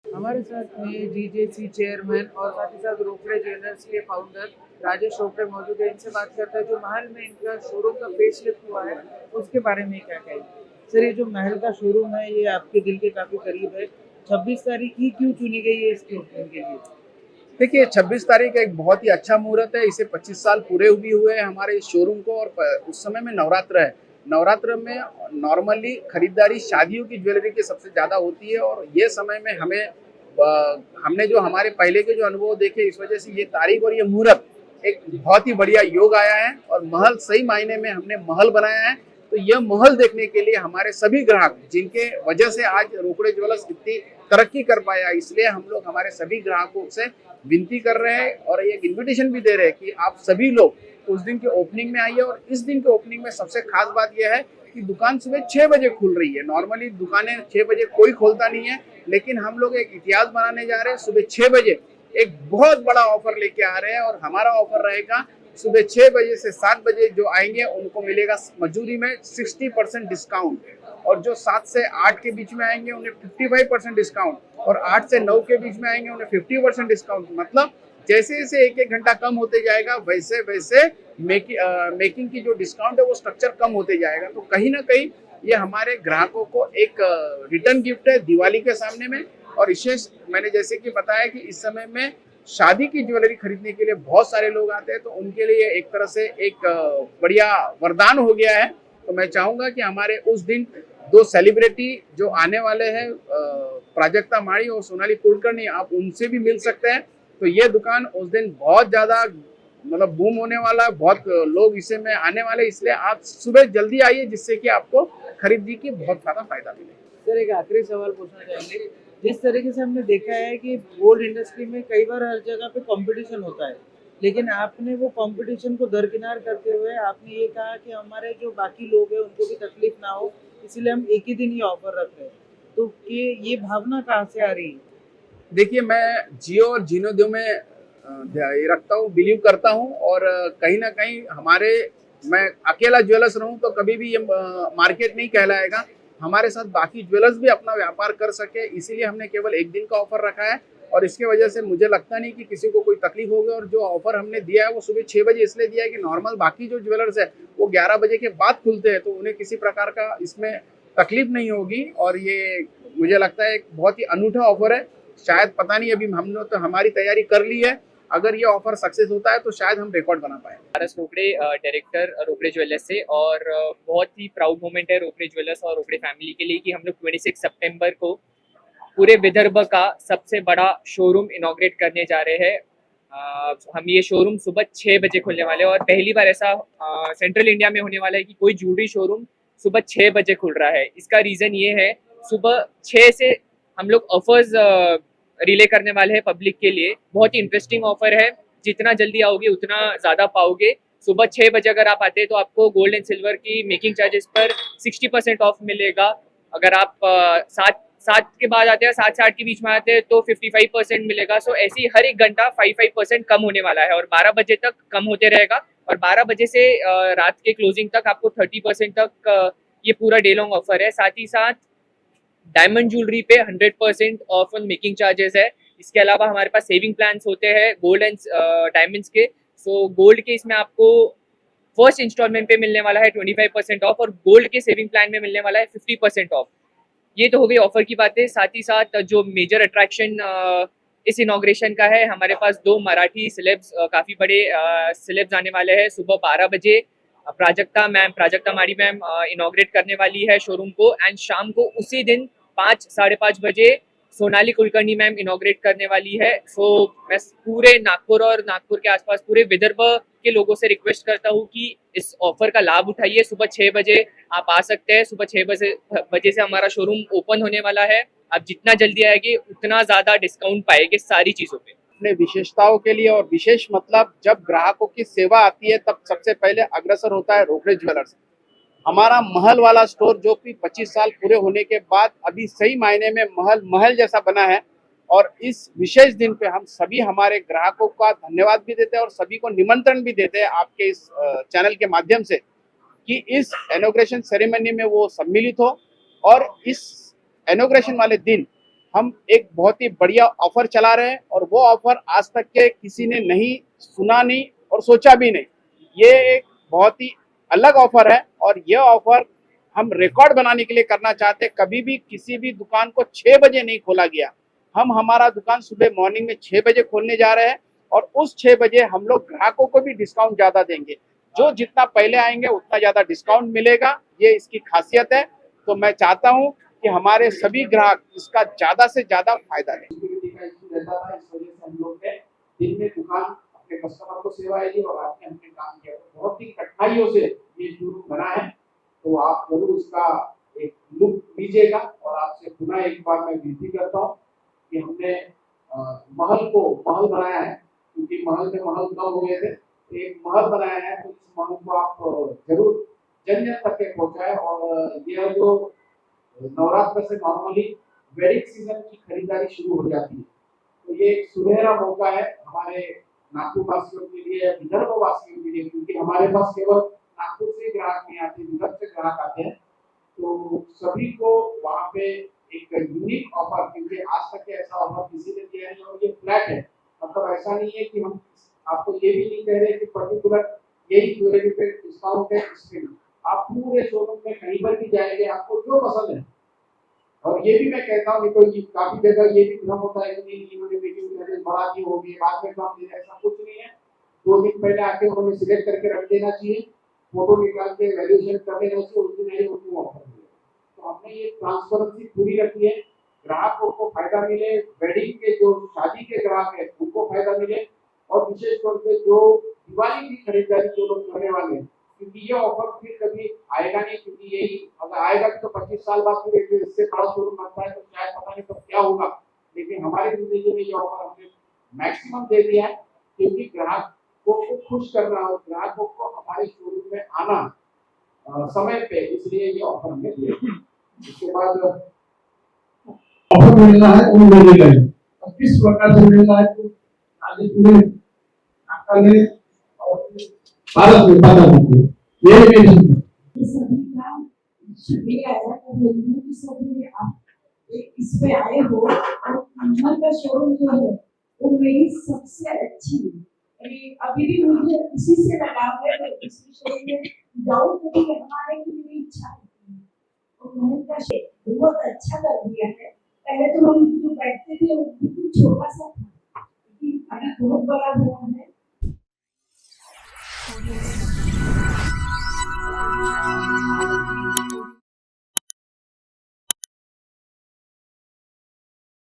हमारे साथ में डीजेसी चेयरमैन और साथ ही साथ रोकड़े ज्वेलर्स के फाउंडर राजेश रोकड़े मौजूद है। इनसे बात करते हैं जो महल में इनका शोरूम का फेसलिफ्ट हुआ है उसके बारे में क्या कहेंगे। सर, ये जो महल का शोरूम है ये आपके दिल के काफी करीब है। 26 तारीख ही क्यों चुनी गई है इसके ओपनिंग के लिए? देखिए 26 तारीख एक बहुत ही अच्छा मुहूर्त है। इसे 25 साल पूरे भी हुए हैं हमारे इस शोरूम को, और उस समय में नवरात्र है। नवरात्र में नॉर्मली खरीदारी शादियों की ज्वेलरी की सबसे ज़्यादा होती है, और ये समय में हमने जो हमारे पहले के जो अनुभव देखे, इस वजह से ये तारीख और ये मुहूर्त एक बहुत ही बढ़िया योग आया है। और महल सही मायने में हमने महल बनाया है। तो यह महल देखने के लिए हमारे सभी ग्राहक, जिनके वजह से आज रोकड़े ज्वेलर्स इतनी तरक्की कर पाया, इसलिए हम लोग हमारे सभी ग्राहकों से विनती कर रहे हैं और एक इन्विटेशन भी दे रहे हैं कि आप सभी लोग उस दिन के ओपनिंग में आइए। और इस दिन के ओपनिंग में सबसे खास बात यह है कि दुकान सुबह 6 बजे खुल रही है। नॉर्मली दुकानें 6 बजे कोई खोलता नहीं है, लेकिन हम लोग एक इतिहास बनाने जा रहे हैं। सुबह 6 बजे एक बहुत बड़ा ऑफर लेके आ रहे हैं, और हमारा ऑफर रहेगा सुबह 6 बजे से 7 बजे जो आएंगे उनको मिलेगा मजूरी में 60% डिस्काउंट, और जो 7 से 8 के बीच में आएंगे उन्हें 55% डिस्काउंट, और 8 से 9 के बीच में आएंगे उन्हें 50% डिस्काउंट। मतलब जैसे जैसे एक एक घंटा कम होते जाएगा वैसे वैसे मेकिंग की जो डिस्काउंट है वो स्ट्रक्चर कम होते जाएगा। तो कहीं ना कहीं ये हमारे ग्राहकों को एक रिटर्न गिफ्ट है दिवाली के सामने में। और विशेष मैंने जैसे कि बताया कि इस समय में शादी की ज्वेलरी खरीदने के लिए बहुत सारे लोग आते हैं, तो उनके लिए एक तरह से एक बढ़िया वरदान हो गया है। तो मैं चाहूंगा कि हमारे उस दिन दो सेलिब्रिटी जो आने वाले हैं, प्राजक्ता माड़ी और सोनाली कुलकर्णी, आप उनसे भी मिल सकते हैं। तो ये दुकान उस दिन बहुत ज़्यादा मतलब बूम होने वाला है, बहुत लोग इसे में आने वाले, इसलिए आप सुबह जल्दी आइए जिससे कि आपको खरीदी की बहुत ज़्यादा फायदा मिले। सर, एक आखिरी सवाल पूछना चाहेंगे। जिस तरीके से हमने देखा है कि गोल्ड इंडस्ट्री में कई बार हर जगह पे कंपटीशन होता है, लेकिन आपने वो कंपटीशन को दरकिनार करते हुए आपने ये कहा कि हमारे जो बाकी लोग हैं उनको भी तकलीफ ना हो, इसीलिए हम एक ही दिन ही ऑफर रख रहे हैं। तो ये भावना कहाँ से आ रही है? देखिए मैं जियो और जीनोदो में ये रखता हूँ, बिलीव करता हूँ। और कहीं ना कहीं मैं अकेला ज्वेलर्स रहूँ तो कभी भी ये मार्केट नहीं कहलाएगा। हमारे साथ बाकी ज्वेलर्स भी अपना व्यापार कर सके, इसीलिए हमने केवल एक दिन का ऑफर रखा है। और इसके वजह से मुझे लगता नहीं कि किसी को कोई तकलीफ होगी। और जो ऑफर हमने दिया है वो सुबह 6 बजे इसलिए दिया है कि नॉर्मल बाकी जो ज्वेलर्स है वो 11 बजे के बाद खुलते हैं, तो उन्हें किसी प्रकार का इसमें तकलीफ नहीं होगी। और ये मुझे लगता है एक बहुत ही अनूठा ऑफर है। शायद पता नहीं, अभी हमने तो हमारी तैयारी कर ली है। अगर ये ऑफर सक्सेस होता है तो शायद हम रिकॉर्ड बना पाए। पारस रोकड़े, डायरेक्टर रोकड़े ज्वेलर्स से, और बहुत ही प्राउड मोमेंट है रोकड़े ज्वेलर्स और रोकड़े फैमिली के लिए कि हम लोग 26 सितंबर को पूरे विदर्भ का सबसे बड़ा शोरूम इनॉग्रेट करने जा रहे हैं। हम ये शोरूम सुबह 6 बजे खुलने वाले हैं, और पहली बार ऐसा सेंट्रल इंडिया में होने वाला है कि कोई ज्वेलरी शोरूम सुबह 6 बजे खुल रहा है। इसका रीज़न ये है, सुबह 6 से हम लोग ऑफर्स रिले करने वाले हैं पब्लिक के लिए। बहुत ही इंटरेस्टिंग ऑफर है, जितना जल्दी आओगे उतना ज़्यादा पाओगे। सुबह 6 बजे अगर आप आते हैं तो आपको गोल्ड एंड सिल्वर की मेकिंग चार्जेस पर 60% ऑफ मिलेगा। अगर आप 7 के बाद आते हैं, 7 से 8 के बीच में आते हैं तो 55% मिलेगा। सो ऐसे ही हर एक घंटा 5% कम होने वाला है, और 12 बजे तक कम होते रहेगा। और 12 बजे से रात के क्लोजिंग तक आपको 30% तक ये पूरा डे लॉन्ग ऑफर है। साथ ही साथ डायमंड ज्वेलरी पे 100% ऑफ ऑन मेकिंग चार्जेस है। इसके अलावा हमारे पास सेविंग प्लान्स होते हैं गोल्ड एंड डायमंड्स के। सो गोल्ड के इसमें आपको फर्स्ट इंस्टॉलमेंट पे मिलने वाला है 25% ऑफ, और गोल्ड के सेविंग प्लान में मिलने वाला है 50% ऑफ। ये तो हो गई ऑफर की बातें। साथ ही साथ जो मेजर अट्रैक्शन इस इनॉग्रेशन का है, हमारे पास 2 मराठी सेलेब्स, काफ़ी बड़े सेलेब्स आने वाले हैं। सुबह 12 बजे प्राजक्ता माड़ी मैम इनॉग्रेट करने वाली है शोरूम को, एंड शाम को उसी दिन 5-5:30 बजे सोनाली कुलकर्णी मैम इनॉग्रेट करने वाली है। सो मैं पूरे नागपुर और नागपुर के आसपास पूरे विदर्भ के लोगों से रिक्वेस्ट करता हूँ कि इस ऑफर का लाभ उठाइए। सुबह 6 बजे आप आ सकते हैं। सुबह 6 बजे से हमारा शोरूम ओपन होने वाला है। आप जितना जल्दी आएंगे उतना ज़्यादा डिस्काउंट पाएंगे सारी चीज़ों पे। अपने विशेषताओं के लिए, और विशेष मतलब जब ग्राहकों की सेवा आती है तब सबसे पहले अग्रसर होता है रोकड़े ज्वेलर्स। हमारा महल वाला स्टोर जो कि 25 साल पूरे होने के बाद अभी सही मायने में महल महल जैसा बना है। और इस विशेष दिन पे हम सभी हमारे ग्राहकों का धन्यवाद भी देते हैं और सभी को निमंत्रण भी देते हैं आपके इस चैनल के माध्यम से कि इस इनॉग्रेशन सेरेमनी में वो सम्मिलित हो। और इस इनॉग्रेशन वाले दिन हम एक बहुत ही बढ़िया ऑफर चला रहे हैं और वो ऑफर आज तक के किसी ने नहीं सुना नहीं और सोचा भी नहीं। ये एक बहुत ही अलग ऑफर है और ये ऑफर हम रिकॉर्ड बनाने के लिए करना चाहते हैं। कभी भी किसी भी दुकान को 6 बजे नहीं खोला गया। हम हमारा दुकान सुबह मॉर्निंग में 6 बजे खोलने जा रहे हैं और उस 6 बजे हम लोग ग्राहकों को भी डिस्काउंट ज़्यादा देंगे। जो जितना पहले आएंगे उतना ज़्यादा डिस्काउंट मिलेगा, ये इसकी खासियत है। तो मैं चाहता हूँ कि हमारे सभी ग्राहक इसका ज़्यादा से ज़्यादा फायदा लें। सिक्योरिटी का इशू रहता था, इस वजह से हम लोग ने दिन में दुकान अपने कस्टमर को सेवाएं दी और रात में हमने काम किया। तो बहुत ही कठिनाइयों से ये शोरूम बना है, तो आप जरूर इसका एक लुक लीजिएगा। और आपसे पुनः एक बार मैं विनती करता हूँ कि हमने महल को महल बनाया है, क्योंकि महल में महल कम हो गए थे, एक महल बनाया है। तो इस महल को आप जरूर जन जन तक के पहुँचाए। और यह जो नवरात्र से नॉर्मली वेडिंग सीजन की खरीदारी शुरू हो जाती है, तो ये एक सुनहरा मौका है हमारे नागपुर वासियों के लिए, विदर्भ वासियों के लिए, क्योंकि हमारे पास केवल नागपुर से ग्राहक नहीं आते, विदर्भ से ग्राहक आते हैं। तो सभी को वहाँ पे एक यूनिक ऑफर, क्योंकि आज तक ऐसा ऑफर किसी ने दिया नहीं और ये फ्लैट है। मतलब ऐसा नहीं है कि हम आपको ये भी नहीं कह रहे कि पर्टिकुलर यही ज्वेलरी पे डिस्काउंट है इसके लिए। आप पूरे शोरूम में कहीं पर भी जाएंगे, आपको जो पसंद है। और ये भी मैं कहता हूँ, देखो ये काफी जगह ये भी भ्रम होता है कि इन्होंने वीडियो बड़ा की होगी बाद में काम देना, ऐसा कुछ नहीं है। 2 दिन पहले आके उन्होंने सिलेक्ट करके रख देना चाहिए, फोटो निकाल के वैल्यूएशन कर देना चाहिए, उस दिन नहीं उनको ऑफर मिलेगा। तो हमने ये ट्रांसपेरेंसी पूरी रखी है, ग्राहकों को फायदा मिले, वेडिंग के जो शादी के ग्राहक है उनको फायदा मिले, और विशेष तौर पे जो दिवाली की खरीदारी जो लोग करने वाले हैं, क्योंकि ये ऑफर फिर कभी आएगा नहीं। क्योंकि यही अगर आएगा तो 25 साल बाद फिर इससे बड़ा शोरूम बनता है, तो शायद पता नहीं तब क्या होगा। लेकिन हमारी जिंदगी में ये ऑफर हमने मैक्सिमम दे दिया है, क्योंकि ग्राहकों को खुश करना और ग्राहकों को हमारे शोरूम में आना समय पे, इसलिए ये ऑफर हमने दिया। उसके बाद ऑफर मिलना है उन मिलेगा ही, और किस प्रकार से मिलना है तो आगे पूरे आपका ले और भारत में पता नहीं ये भी सभी का शुक्रिया है कि सभी आप इस पे आए हो। और कमल का शोरूम जो है वो मेरी सबसे अच्छी, अभी भी मुझे उसी से लगाव है। इसी शोरूम में जाऊँ तो भी हमारे की मेरी इच्छा होती है। और कमल का शोरूम बहुत अच्छा कर दिया है। पहले तो हम जो बैठते थे वो छोटा सा था, अभी बहुत बड़ा हुआ है।